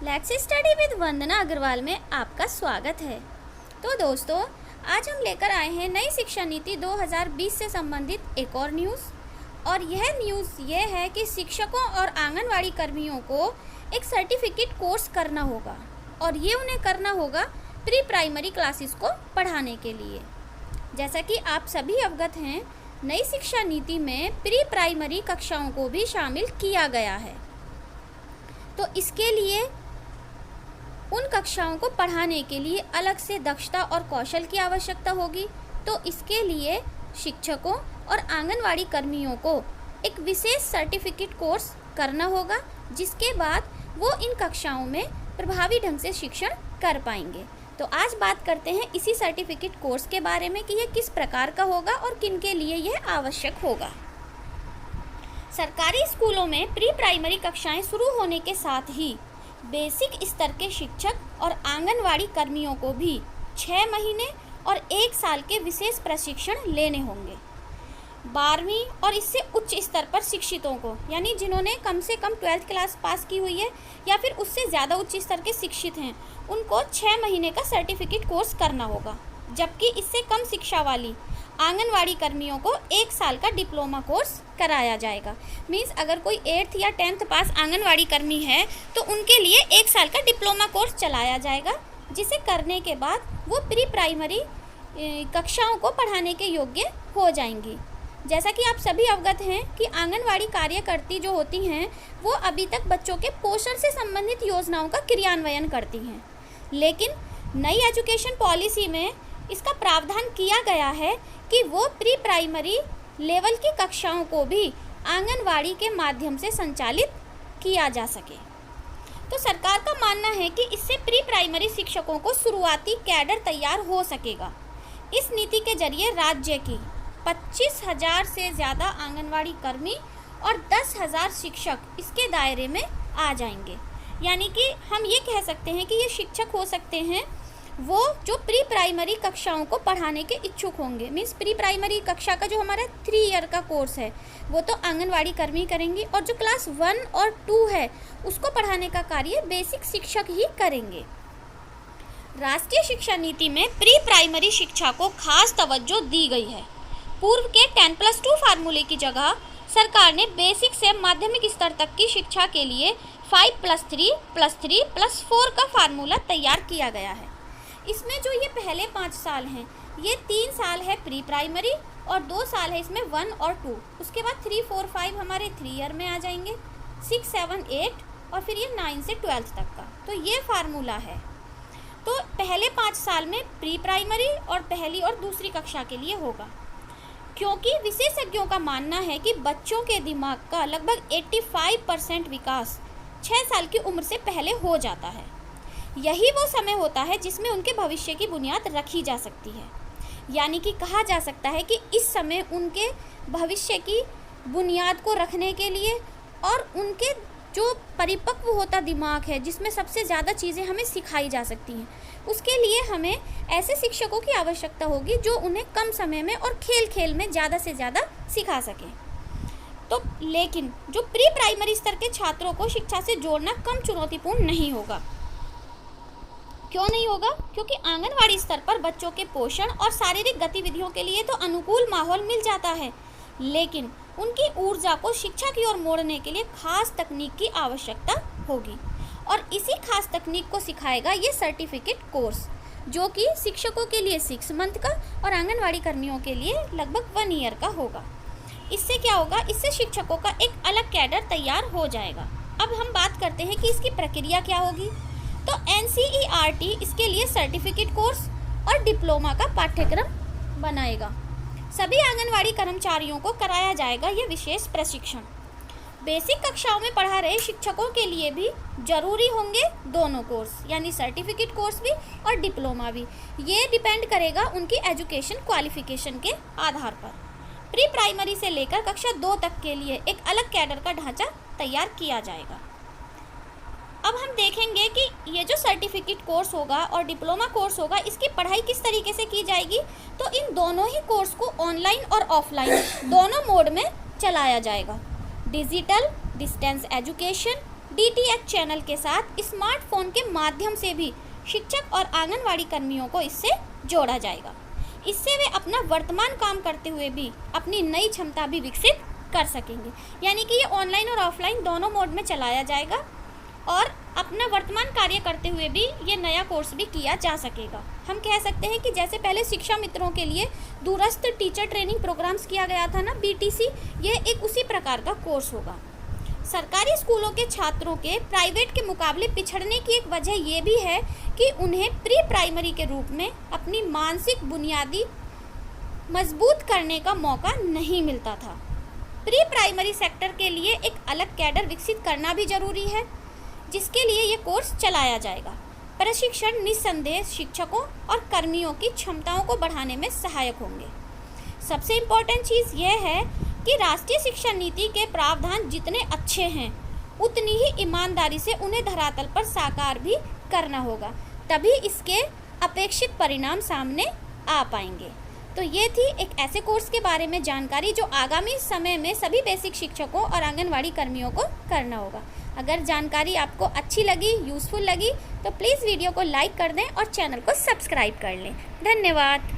Let's study with वंदना अग्रवाल में आपका स्वागत है। तो दोस्तों, आज हम लेकर आए हैं नई शिक्षा नीति 2020 से संबंधित एक और न्यूज़। और यह न्यूज़ ये है कि शिक्षकों और आंगनवाड़ी कर्मियों को एक सर्टिफिकेट कोर्स करना होगा और ये उन्हें करना होगा प्री प्राइमरी क्लासेस को पढ़ाने के लिए। जैसा कि आप सभी अवगत हैं, नई शिक्षा नीति में प्री प्राइमरी कक्षाओं को भी शामिल किया गया है। तो इसके लिए उन कक्षाओं को पढ़ाने के लिए अलग से दक्षता और कौशल की आवश्यकता होगी। तो इसके लिए शिक्षकों और आंगनवाड़ी कर्मियों को एक विशेष सर्टिफिकेट कोर्स करना होगा, जिसके बाद वो इन कक्षाओं में प्रभावी ढंग से शिक्षण कर पाएंगे। तो आज बात करते हैं इसी सर्टिफिकेट कोर्स के बारे में कि यह किस प्रकार का होगा और किन के लिए यह आवश्यक होगा। सरकारी स्कूलों में प्री प्राइमरी कक्षाएं शुरू होने के साथ ही बेसिक स्तर के शिक्षक और आंगनवाड़ी कर्मियों को भी 6 महीने और 1 साल के विशेष प्रशिक्षण लेने होंगे। 12वीं और इससे उच्च स्तर पर शिक्षितों को, यानी जिन्होंने कम से कम 12th क्लास पास की हुई है या फिर उससे ज़्यादा उच्च स्तर के शिक्षित हैं, उनको 6 महीने का सर्टिफिकेट कोर्स करना होगा। जबकि इससे कम शिक्षा वाली आंगनवाड़ी कर्मियों को 1 साल का डिप्लोमा कोर्स कराया जाएगा। मीन्स अगर कोई 8th या 10th पास आंगनवाड़ी कर्मी है तो उनके लिए 1 साल का डिप्लोमा कोर्स चलाया जाएगा, जिसे करने के बाद वो प्री प्राइमरी कक्षाओं को पढ़ाने के योग्य हो जाएंगी। जैसा कि आप सभी अवगत हैं कि आंगनवाड़ी कार्यकर्ती जो होती हैं वो अभी तक बच्चों के पोषण से संबंधित योजनाओं का क्रियान्वयन करती हैं, लेकिन नई एजुकेशन पॉलिसी में इसका प्रावधान किया गया है कि वो प्री प्राइमरी लेवल की कक्षाओं को भी आंगनवाड़ी के माध्यम से संचालित किया जा सके। तो सरकार का मानना है कि इससे प्री प्राइमरी शिक्षकों को शुरुआती कैडर तैयार हो सकेगा। इस नीति के जरिए राज्य की 25,000 से ज़्यादा आंगनवाड़ी कर्मी और 10,000 शिक्षक इसके दायरे में आ जाएंगे। यानी कि हम ये कह सकते हैं कि ये शिक्षक हो सकते हैं वो जो प्री प्राइमरी कक्षाओं को पढ़ाने के इच्छुक होंगे। मीन्स प्री प्राइमरी कक्षा का जो हमारा 3 ईयर का कोर्स है वो तो आंगनवाड़ी कर्मी करेंगी, और जो क्लास 1 और 2 है उसको पढ़ाने का कार्य बेसिक शिक्षक ही करेंगे। राष्ट्रीय शिक्षा नीति में प्री प्राइमरी शिक्षा को खास तवज्जो दी गई है। पूर्व के 10+2 फार्मूले की जगह सरकार ने बेसिक से माध्यमिक स्तर तक की शिक्षा के लिए 5+3+3+4 का फार्मूला तैयार किया गया है। इसमें जो ये पहले 5 साल हैं, ये 3 साल है प्री प्राइमरी और 2 साल है इसमें 1 और 2। उसके बाद 3, 4, 5 हमारे 3 ईयर में आ जाएंगे, 6, 7, 8 और फिर ये 9 से 12th तक का। तो ये फार्मूला है। तो पहले 5 साल में प्री प्राइमरी और पहली और दूसरी कक्षा के लिए होगा, क्योंकि विशेषज्ञों का मानना है कि बच्चों के दिमाग का लगभग 85% विकास 6 साल की उम्र से पहले हो जाता है। यही वो समय होता है जिसमें उनके भविष्य की बुनियाद रखी जा सकती है। यानी कि कहा जा सकता है कि इस समय उनके भविष्य की बुनियाद को रखने के लिए और उनके जो परिपक्व होता दिमाग है, जिसमें सबसे ज़्यादा चीज़ें हमें सिखाई जा सकती हैं, उसके लिए हमें ऐसे शिक्षकों की आवश्यकता होगी जो उन्हें कम समय में और खेल खेल में ज़्यादा से ज़्यादा सिखा सकें। तो लेकिन जो प्री प्राइमरी स्तर के छात्रों को शिक्षा से जोड़ना कम चुनौतीपूर्ण नहीं होगा। क्यों नहीं होगा? क्योंकि आंगनवाड़ी स्तर पर बच्चों के पोषण और शारीरिक गतिविधियों के लिए तो अनुकूल माहौल मिल जाता है, लेकिन उनकी ऊर्जा को शिक्षा की ओर मोड़ने के लिए खास तकनीक की आवश्यकता होगी। और इसी खास तकनीक को सिखाएगा ये सर्टिफिकेट कोर्स, जो कि शिक्षकों के लिए 6 मंथ का और आंगनवाड़ी कर्मियों के लिए लगभग 1 ईयर का होगा। इससे क्या होगा? इससे शिक्षकों का एक अलग कैडर तैयार हो जाएगा। अब हम बात करते हैं कि इसकी प्रक्रिया क्या होगी। तो NCERT इसके लिए सर्टिफिकेट कोर्स और डिप्लोमा का पाठ्यक्रम बनाएगा। सभी आंगनवाड़ी कर्मचारियों को कराया जाएगा यह विशेष प्रशिक्षण। बेसिक कक्षाओं में पढ़ा रहे शिक्षकों के लिए भी जरूरी होंगे दोनों कोर्स, यानी सर्टिफिकेट कोर्स भी और डिप्लोमा भी। ये डिपेंड करेगा उनकी एजुकेशन क्वालिफिकेशन के आधार पर। प्री प्राइमरी से लेकर कक्षा 2 तक के लिए एक अलग कैडर का ढांचा तैयार किया जाएगा। अब हम देखेंगे कि ये जो सर्टिफिकेट कोर्स होगा और डिप्लोमा कोर्स होगा, इसकी पढ़ाई किस तरीके से की जाएगी। तो इन दोनों ही कोर्स को ऑनलाइन और ऑफलाइन दोनों मोड में चलाया जाएगा। Digital distance education DTH channel के साथ स्मार्टफोन के माध्यम से भी शिक्षक और आंगनवाड़ी कर्मियों को इससे जोड़ा जाएगा। इससे वे अपना वर्तमान काम करते हुए भी अपनी नई क्षमता भी विकसित कर सकेंगे। यानी कि ये ऑनलाइन और ऑफलाइन दोनों मोड में चलाया जाएगा और अपना वर्तमान कार्य करते हुए भी ये नया कोर्स भी किया जा सकेगा। हम कह सकते हैं कि जैसे पहले शिक्षा मित्रों के लिए दूरस्थ टीचर ट्रेनिंग प्रोग्राम्स किया गया था ना, BTC, ये एक उसी प्रकार का कोर्स होगा। सरकारी स्कूलों के छात्रों के प्राइवेट के मुकाबले पिछड़ने की एक वजह ये भी है कि उन्हें प्री प्राइमरी के रूप में अपनी मानसिक बुनियादी मजबूत करने का मौका नहीं मिलता था। प्री प्राइमरी सेक्टर के लिए एक अलग कैडर विकसित करना भी जरूरी है, जिसके लिए ये कोर्स चलाया जाएगा। प्रशिक्षण निस्संदेह शिक्षकों और कर्मियों की क्षमताओं को बढ़ाने में सहायक होंगे। सबसे इम्पोर्टेंट चीज़ यह है कि राष्ट्रीय शिक्षा नीति के प्रावधान जितने अच्छे हैं उतनी ही ईमानदारी से उन्हें धरातल पर साकार भी करना होगा, तभी इसके अपेक्षित परिणाम सामने आ पाएंगे। तो ये थी एक ऐसे कोर्स के बारे में जानकारी जो आगामी समय में सभी बेसिक शिक्षकों और आंगनवाड़ी कर्मियों को करना होगा। अगर जानकारी आपको अच्छी लगी, यूज़फुल लगी, तो प्लीज़ वीडियो को लाइक कर दें और चैनल को सब्सक्राइब कर लें। धन्यवाद।